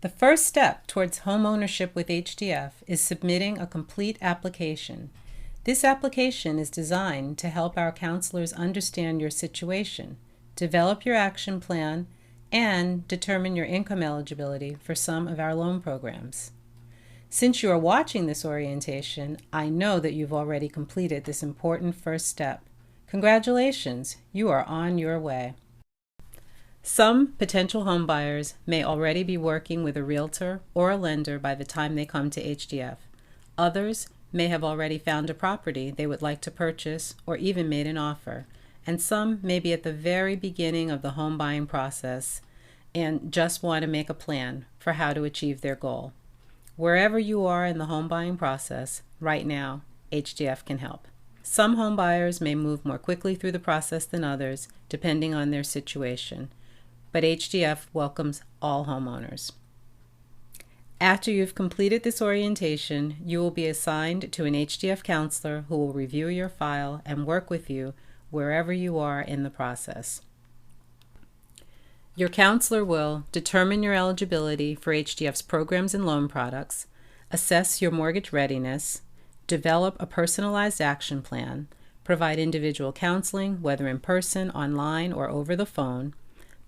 The first step towards home ownership with HDF is submitting a complete application. This application is designed to help our counselors understand your situation, develop your action plan, and determine your income eligibility for some of our loan programs. Since you are watching this orientation, I know that you've already completed this important first step. Congratulations, you are on your way. Some potential homebuyers may already be working with a realtor or a lender by the time they come to HDF. Others may have already found a property they would like to purchase or even made an offer. And some may be at the very beginning of the home buying process and just want to make a plan for how to achieve their goal. Wherever you are in the home buying process, right now, HDF can help. Some home buyers may move more quickly through the process than others, depending on their situation. But HDF welcomes all homeowners. After you've completed this orientation, you will be assigned to an HDF counselor who will review your file and work with you wherever you are in the process. Your counselor will determine your eligibility for HDF's programs and loan products, assess your mortgage readiness, develop a personalized action plan, provide individual counseling, whether in person, online, or over the phone,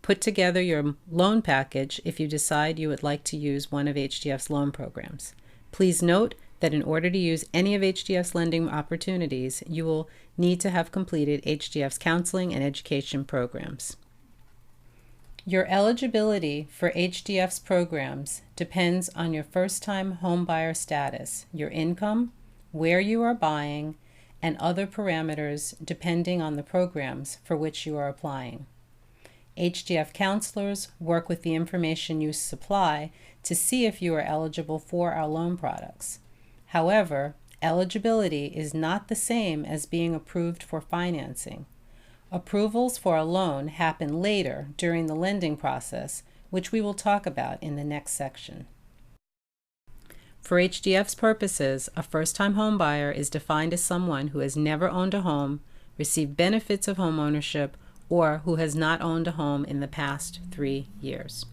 put together your loan package if you decide you would like to use one of HDF's loan programs. Please note that in order to use any of HDF's lending opportunities, you will need to have completed HDF's counseling and education programs. Your eligibility for HDF's programs depends on your first-time homebuyer status, your income, where you are buying, and other parameters depending on the programs for which you are applying. HDF counselors work with the information you supply to see if you are eligible for our loan products. However, eligibility is not the same as being approved for financing. Approvals for a loan happen later during the lending process, which we will talk about in the next section. For HDF's purposes, a first-time homebuyer is defined as someone who has never owned a home, received benefits of home ownership, or who has not owned a home in the past 3 years.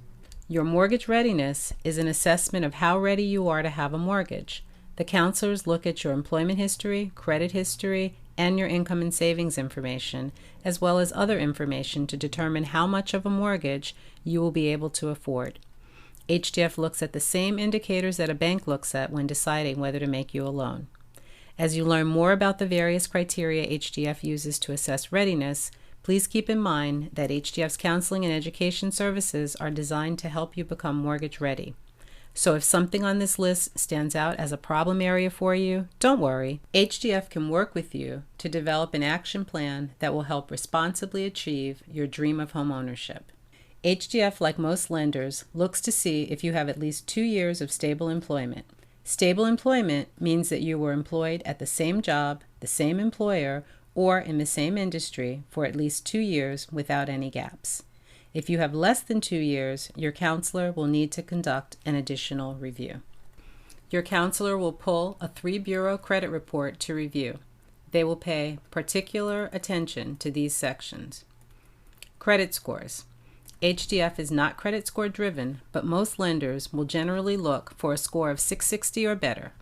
Your mortgage readiness is an assessment of how ready you are to have a mortgage. The counselors look at your employment history, credit history, and your income and savings information, as well as other information to determine how much of a mortgage you will be able to afford. HDF looks at the same indicators that a bank looks at when deciding whether to make you a loan. As you learn more about the various criteria HDF uses to assess readiness, please keep in mind that HDF's counseling and education services are designed to help you become mortgage ready. So if something on this list stands out as a problem area for you, don't worry. HDF can work with you to develop an action plan that will help responsibly achieve your dream of home ownership. HDF, like most lenders, looks to see if you have at least 2 years of stable employment. Stable employment means that you were employed at the same job, the same employer, or in the same industry for at least 2 years without any gaps. If you have less than 2 years, your counselor will need to conduct an additional review. Your counselor will pull a 3-bureau credit report to review. They will pay particular attention to these sections. Credit scores. HDF is not credit score driven, but most lenders will generally look for a score of 660 or better.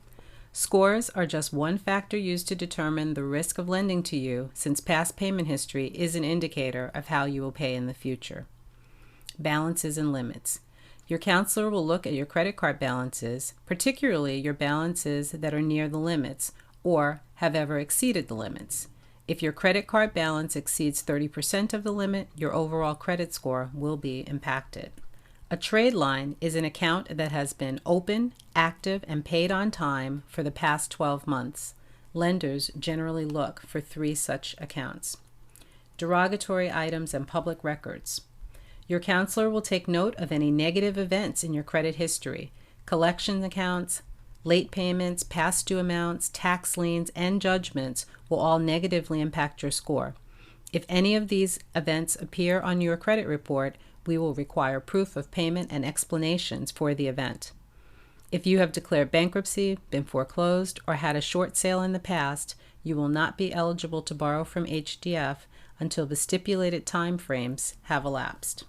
Scores are just one factor used to determine the risk of lending to you, since past payment history is an indicator of how you will pay in the future. Balances and limits. Your counselor will look at your credit card balances, particularly your balances that are near the limits or have ever exceeded the limits. If your credit card balance exceeds 30% of the limit, your overall credit score will be impacted. A trade line is an account that has been open, active, and paid on time for the past 12 months. Lenders generally look for 3 such accounts. Derogatory items and public records. Your counselor will take note of any negative events in your credit history. Collection accounts, late payments, past due amounts, tax liens, and judgments will all negatively impact your score. If any of these events appear on your credit report, we will require proof of payment and explanations for the event. If you have declared bankruptcy, been foreclosed, or had a short sale in the past, you will not be eligible to borrow from HDF until the stipulated time frames have elapsed.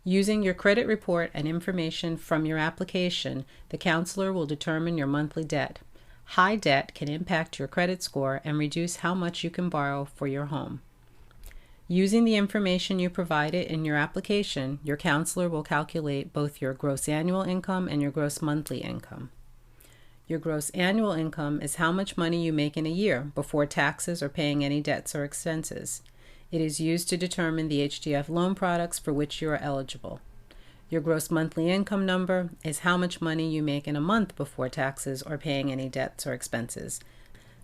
Using your credit report and information from your application, the counselor will determine your monthly debt. High debt can impact your credit score and reduce how much you can borrow for your home. Using the information you provided in your application, your counselor will calculate both your gross annual income and your gross monthly income. Your gross annual income is how much money you make in a year before taxes or paying any debts or expenses. It is used to determine the HDF loan products for which you are eligible. Your gross monthly income number is how much money you make in a month before taxes or paying any debts or expenses.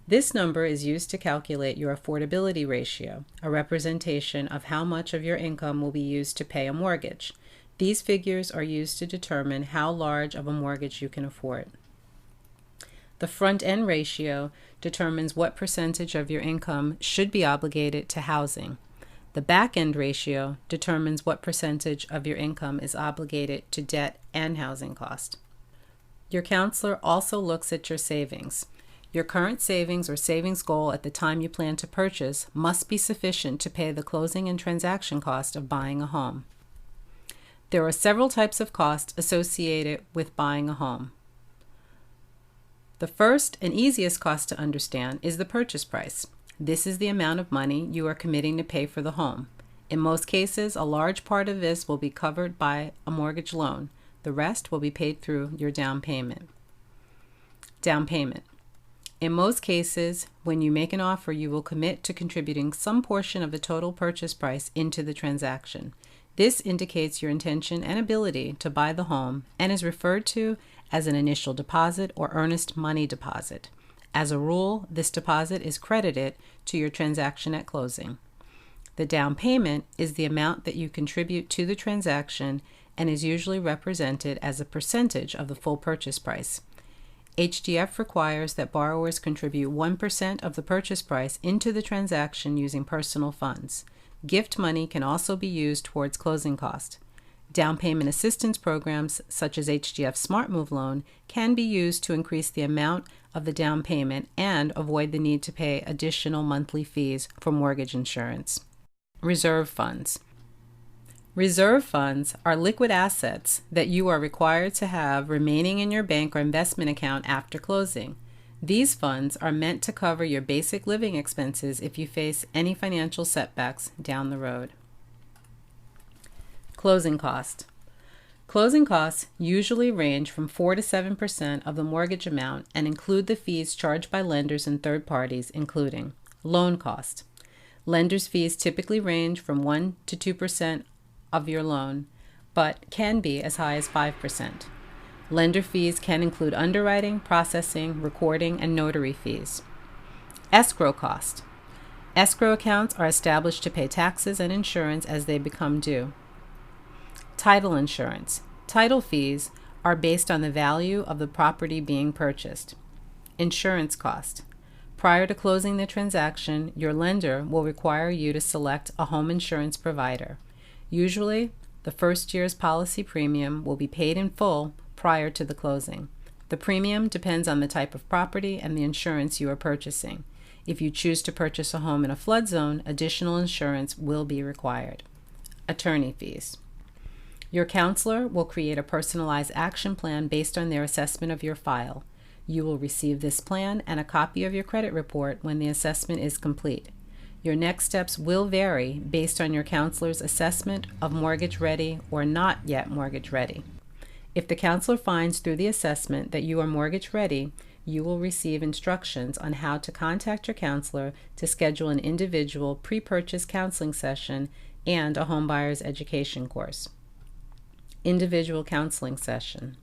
This number is used to calculate your affordability ratio, a representation of how much of your income will be used to pay a mortgage. These figures are used to determine how large of a mortgage you can afford. The front-end ratio determines what percentage of your income should be obligated to housing. The back-end ratio determines what percentage of your income is obligated to debt and housing cost. Your counselor also looks at your savings. Your current savings or savings goal at the time you plan to purchase must be sufficient to pay the closing and transaction cost of buying a home. There are several types of costs associated with buying a home. The first and easiest cost to understand is the purchase price. This is the amount of money you are committing to pay for the home. In most cases, a large part of this will be covered by a mortgage loan. The rest will be paid through your down payment. Down payment. In most cases, when you make an offer, you will commit to contributing some portion of the total purchase price into the transaction. This indicates your intention and ability to buy the home and is referred to as an initial deposit or earnest money deposit. As a rule, this deposit is credited to your transaction at closing. The down payment is the amount that you contribute to the transaction and is usually represented as a percentage of the full purchase price. HDF requires that borrowers contribute 1% of the purchase price into the transaction using personal funds. Gift money can also be used towards closing costs. Down payment assistance programs such as HDF Smart Move Loan can be used to increase the amount of the down payment and avoid the need to pay additional monthly fees for mortgage insurance. Reserve funds. Reserve funds are liquid assets that you are required to have remaining in your bank or investment account after closing. These funds are meant to cover your basic living expenses if you face any financial setbacks down the road. Closing cost. Closing costs usually range from 4 to 7% of the mortgage amount and include the fees charged by lenders and third parties, including loan cost. Lenders' fees typically range from 1 to 2% of your loan, but can be as high as 5%. Lender fees can include underwriting, processing, recording, and notary fees. Escrow cost. Escrow accounts are established to pay taxes and insurance as they become due. Title insurance. Title fees are based on the value of the property being purchased. Insurance cost. Prior to closing the transaction, your lender will require you to select a home insurance provider. Usually, the first year's policy premium will be paid in full prior to the closing. The premium depends on the type of property and the insurance you are purchasing. If you choose to purchase a home in a flood zone, additional insurance will be required. Attorney fees. Your counselor will create a personalized action plan based on their assessment of your file. You will receive this plan and a copy of your credit report when the assessment is complete. Your next steps will vary based on your counselor's assessment of mortgage ready or not yet mortgage ready. If the counselor finds through the assessment that you are mortgage ready, you will receive instructions on how to contact your counselor to schedule an individual pre-purchase counseling session and a homebuyer's education course. Individual counseling session.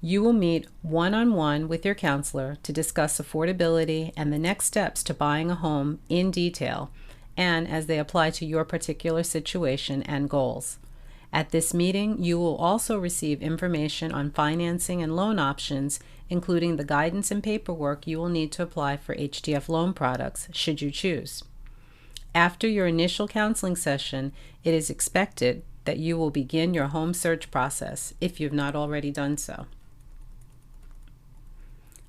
You will meet one-on-one with your counselor to discuss affordability and the next steps to buying a home in detail and as they apply to your particular situation and goals. At this meeting, you will also receive information on financing and loan options, including the guidance and paperwork you will need to apply for HDF loan products, should you choose. After your initial counseling session, it is expected that you will begin your home search process, if you have not already done so.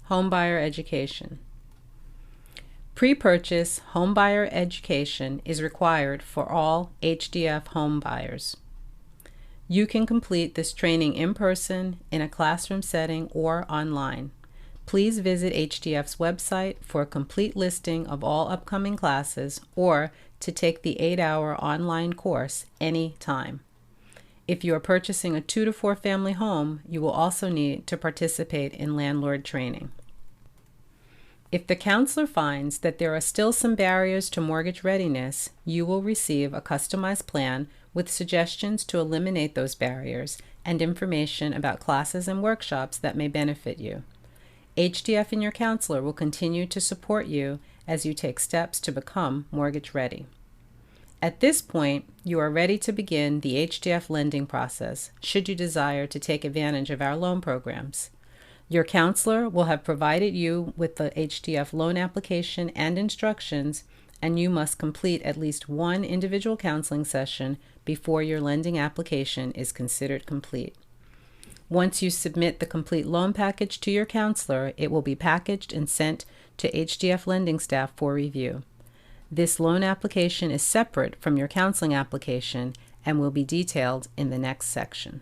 Homebuyer education. Pre-purchase homebuyer education is required for all HDF home buyers. You can complete this training in person, in a classroom setting, or online. Please visit HDF's website for a complete listing of all upcoming classes or to take the 8-hour online course anytime. If you are purchasing a 2 to 4 family home, you will also need to participate in landlord training. If the counselor finds that there are still some barriers to mortgage readiness, you will receive a customized plan with suggestions to eliminate those barriers and information about classes and workshops that may benefit you. HDF and your counselor will continue to support you as you take steps to become mortgage ready. At this point, you are ready to begin the HDF lending process, should you desire to take advantage of our loan programs. Your counselor will have provided you with the HDF loan application and instructions, and you must complete at least one individual counseling session before your lending application is considered complete. Once you submit the complete loan package to your counselor, it will be packaged and sent to HDF lending staff for review. This loan application is separate from your counseling application and will be detailed in the next section.